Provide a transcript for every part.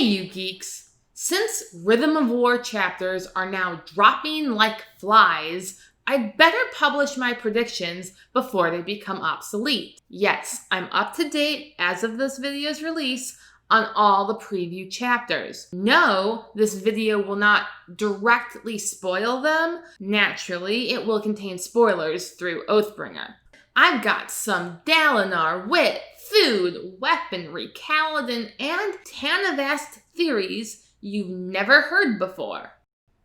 you geeks! Since Rhythm of War chapters are now dropping like flies, I'd better publish my predictions before they become obsolete. Yes, I'm up to date as of this video's release on all the preview chapters. No, this video will not directly spoil them. Naturally, it will contain spoilers through Oathbringer. I've got some Dalinar, Witt, Thude, weaponry, Kaladin, and Tanavast theories you've never heard before.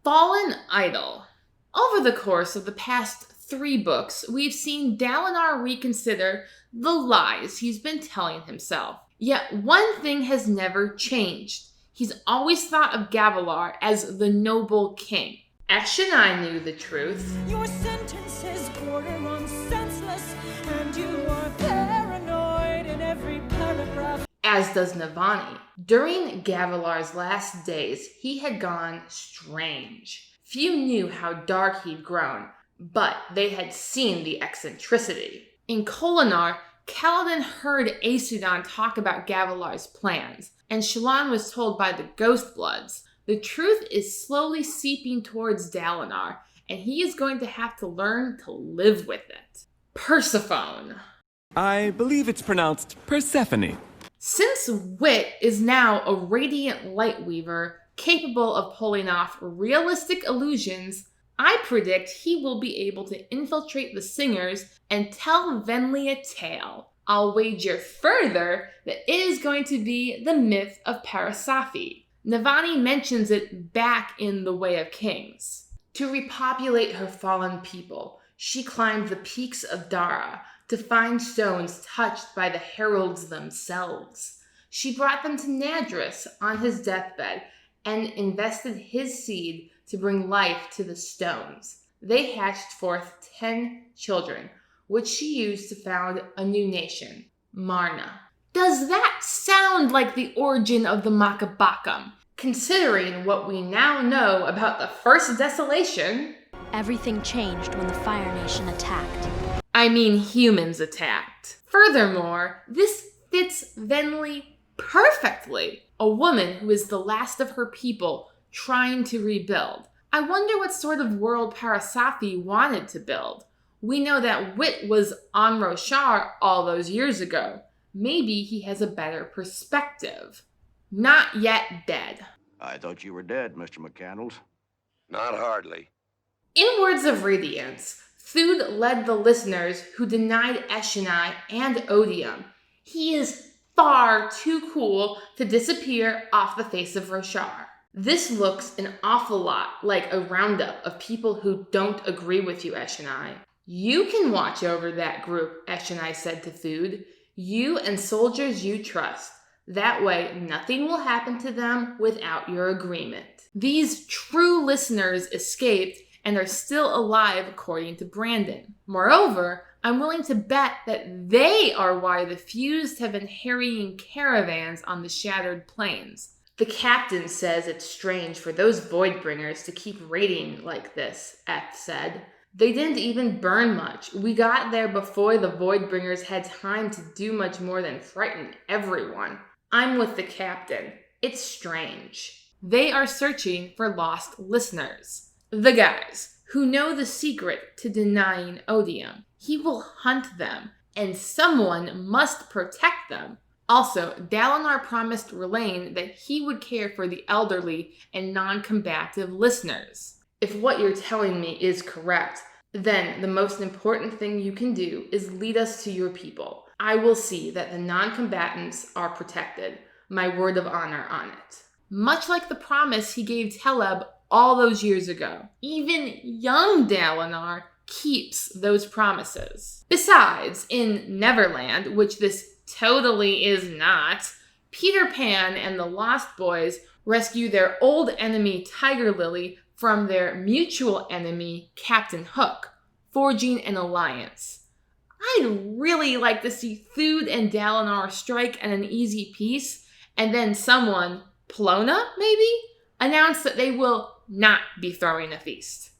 Fallen Idol. Over the course of the past 3 books, we've seen Dalinar reconsider the lies he's been telling himself. Yet one thing has never changed. He's always thought of Gavilar as the noble king. Eshonai knew the truth. Your sentences border on senseless, and you are paranoid in every paragraph. As does Navani. During Gavilar's last days, he had gone strange. Few knew how dark he'd grown, but they had seen the eccentricity. In Kholinar, Kaladin heard Aesudan talk about Gavilar's plans, and Shallan was told by the Ghostbloods. The truth is slowly seeping towards Dalinar, and he is going to have to learn to live with it. Persephone. I believe it's pronounced Persephone. Since Witt is now a radiant lightweaver capable of pulling off realistic illusions, I predict he will be able to infiltrate the singers and tell Venli a tale. I'll wager further that it is going to be the myth of Parasafi. Navani mentions it back in The Way of Kings. To repopulate her fallen people, she climbed the peaks of Dara to find stones touched by the heralds themselves. She brought them to Nadris on his deathbed and invested his seed to bring life to the stones. They hatched forth 10 children, which she used to found a new nation, Marna. Does that sound like the origin of the Makabakam? Considering what we now know about the First Desolation... Everything changed when the Fire Nation attacked. I mean humans attacked. Furthermore, this fits Venli perfectly. A woman who is the last of her people trying to rebuild. I wonder what sort of world Parasafi wanted to build. We know that Witt was on Roshar all those years ago. Maybe he has a better perspective. Not yet dead. I thought you were dead, Mr. McCandles. Not hardly. In Words of Radiance, Thude led the listeners who denied Eshonai and Odium. He is far too cool to disappear off the face of Roshar. This looks an awful lot like a roundup of people who don't agree with you, Eshonai. You can watch over that group, Eshonai said to Thude. You and soldiers you trust. That way, nothing will happen to them without your agreement. These true listeners escaped and are still alive according to Brandon. Moreover, I'm willing to bet that they are why the Fused have been harrying caravans on the Shattered Plains. The captain says it's strange for those Voidbringers to keep raiding like this, F said. They didn't even burn much. We got there before the Voidbringers had time to do much more than frighten everyone. I'm with the captain. It's strange. They are searching for lost listeners. The guys who know the secret to denying Odium. He will hunt them, and someone must protect them. Also, Dalinar promised Rlain that he would care for the elderly and non-combative listeners. If what you're telling me is correct, then the most important thing you can do is lead us to your people. I will see that the non-combatants are protected. My word of honor on it. Much like the promise he gave Teleb all those years ago. Even young Dalinar keeps those promises. Besides, in Neverland, which this totally is not, Peter Pan and the Lost Boys rescue their old enemy Tiger Lily from their mutual enemy Captain Hook, forging an alliance. I'd really like to see Thude and Dalinar strike at an easy peace, and then someone, Plona maybe, announce that they will not be throwing a feast.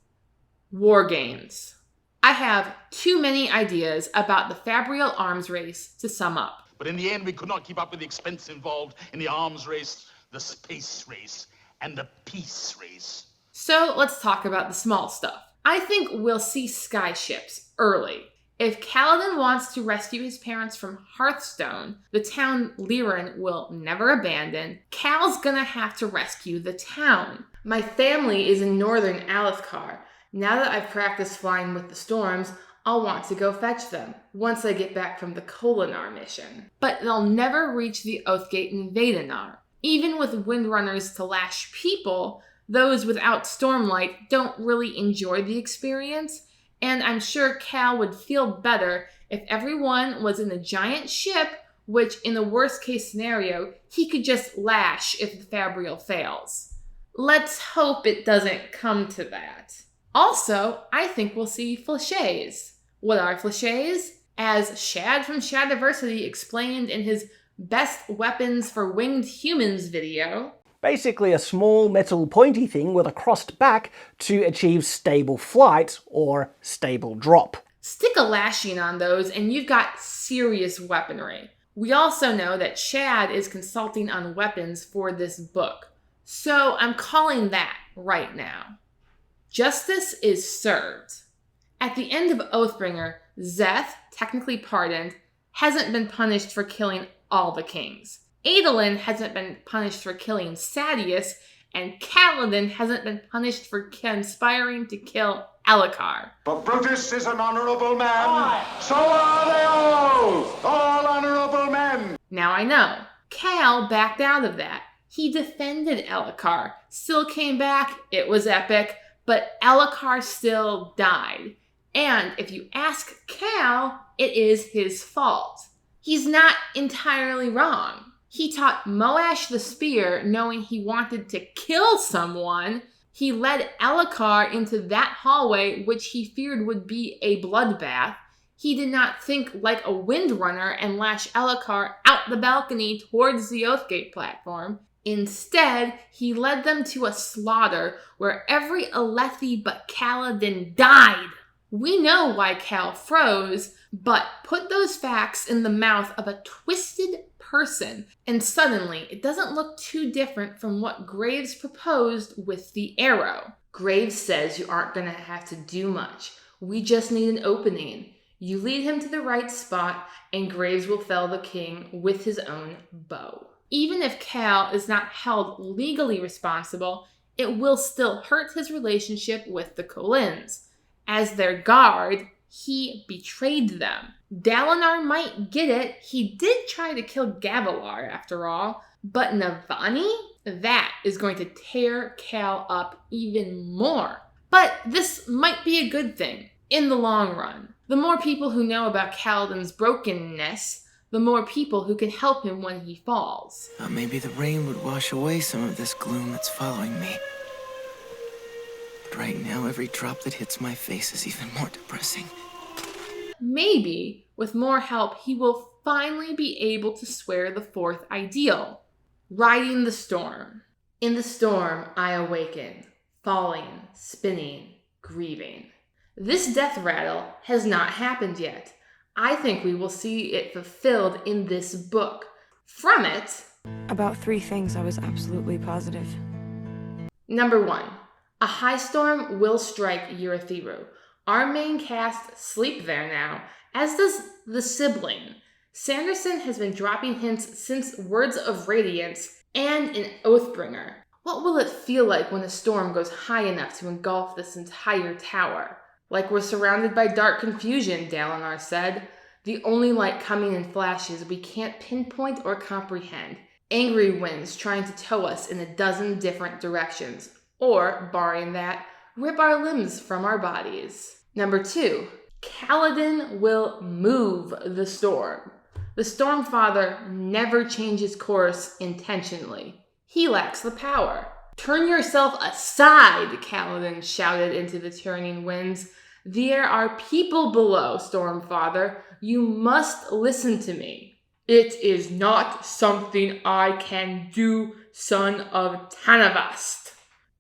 War games. I have too many ideas about the Fabrial arms race to sum up. But in the end, we could not keep up with the expense involved in the arms race. the space race and the peace race. So let's talk about the small stuff. I think we'll see skyships early. If Kaladin wants to rescue his parents from Hearthstone, the town Lirin will never abandon, Cal's gonna have to rescue the town. My family is in northern Elhokar. Now that I've practiced flying with the storms, I'll want to go fetch them once I get back from the Dalinar mission. But they'll never reach the Oathgate in Dalinar. Even with windrunners to lash people, those without Stormlight don't really enjoy the experience, and I'm sure Cal would feel better if everyone was in a giant ship, which in the worst case scenario, he could just lash if the Fabrial fails. Let's hope it doesn't come to that. Also, I think we'll see flèches. What are flèches? As Shad from Shadiversity explained in his Best Weapons for Winged Humans video, basically a small metal pointy thing with a crossed back to achieve stable flight or stable drop. Stick a lashing on those and you've got serious weaponry. We also know that Shad is consulting on weapons for this book, so I'm calling that right now. Justice is served. At the end of Oathbringer, Szeth, technically pardoned, hasn't been punished for killing all the kings. Adolin hasn't been punished for killing Sadeas, and Kaladin hasn't been punished for conspiring to kill Elhokar. But Brutus is an honorable man. So are they all honorable men. Now I know. Cal backed out of that. He defended Elhokar, still came back, it was epic, but Elhokar still died. And if you ask Cal, it is his fault. He's not entirely wrong. He taught Moash the spear knowing he wanted to kill someone. He led Elhokar into that hallway which he feared would be a bloodbath. He did not think like a windrunner and lash Elhokar out the balcony towards the Oathgate platform. Instead, he led them to a slaughter where every Alethi but Kaladin died. We know why Cal froze, but put those facts in the mouth of a twisted person, and suddenly it doesn't look too different from what Graves proposed with the arrow. Graves says you aren't going to have to do much. We just need an opening. You lead him to the right spot, and Graves will fell the king with his own bow. Even if Cal is not held legally responsible, it will still hurt his relationship with the Kholins. As their guard, he betrayed them. Dalinar might get it. He did try to kill Gavilar after all, but Navani? That is going to tear Cal up even more. But this might be a good thing in the long run. The more people who know about Kaladin's brokenness, the more people who can help him when he falls. Maybe the rain would wash away some of this gloom that's following me. But right now, every drop that hits my face is even more depressing. Maybe, with more help, he will finally be able to swear the fourth ideal. Riding the storm. In the storm I awaken, falling, spinning, grieving. This death rattle has not happened yet. I think we will see it fulfilled in this book. From it, about 3 things I was absolutely positive. Number 1. A high storm will strike Urithiru. Our main cast sleep there now, as does the sibling. Sanderson has been dropping hints since Words of Radiance and in Oathbringer. What will it feel like when a storm goes high enough to engulf this entire tower? Like we're surrounded by dark confusion, Dalinar said. The only light coming in flashes we can't pinpoint or comprehend. Angry winds trying to tow us in a dozen different directions. Or, barring that, rip our limbs from our bodies. Number 2. Kaladin will move the storm. The Stormfather never changes course intentionally. He lacks the power. Turn yourself aside, Kaladin shouted into the turning winds. There are people below, Stormfather. You must listen to me. It is not something I can do, son of Tanavast.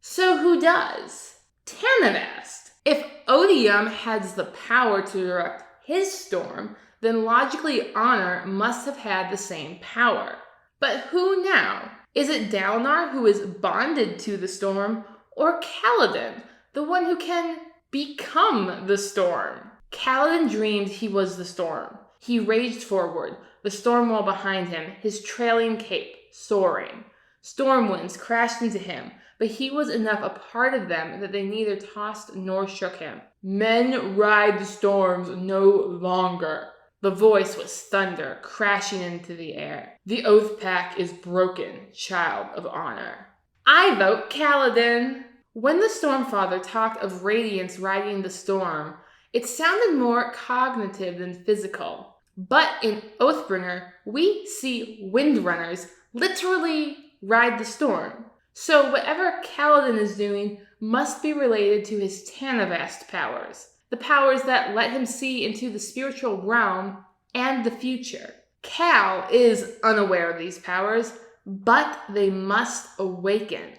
So who does? Tanavast. If Odium has the power to direct his storm, then logically Honor must have had the same power. But who now? Is it Dalinar who is bonded to the storm, or Kaladin, the one who can become the storm? Kaladin dreamed he was the storm. He raged forward, the storm wall behind him, his trailing cape, soaring. Storm winds crashed into him, but he was enough a part of them that they neither tossed nor shook him. Men ride the storms no longer. The voice was thunder crashing into the air. The oath pact is broken, child of honor. I vote Kaladin. When the Stormfather talked of radiance riding the storm, it sounded more cognitive than physical. But in Oathbringer, we see windrunners literally ride the storm. So whatever Kaladin is doing must be related to his Tanavast powers, the powers that let him see into the spiritual realm and the future. Cal is unaware of these powers, but they must awaken.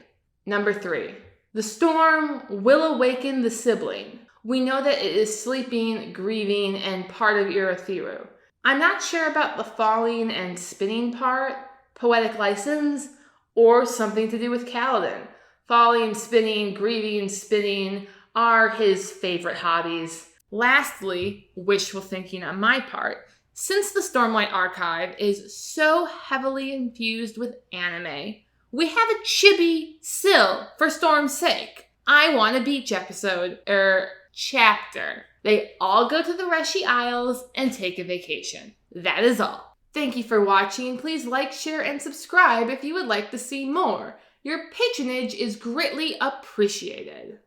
Number 3. The storm will awaken the sibling. We know that it is sleeping, grieving, and part of Irithiru. I'm not sure about the falling and spinning part, poetic license, or something to do with Kaladin. Falling, spinning, grieving, spinning are his favorite hobbies. Lastly, wishful thinking on my part. Since the Stormlight archive is so heavily infused with anime, we have a chibi still for Storm's sake. I want a beach episode, chapter. They all go to the Reshi Isles and take a vacation. That is all. Thank you for watching. Please like, share, and subscribe if you would like to see more. Your patronage is greatly appreciated.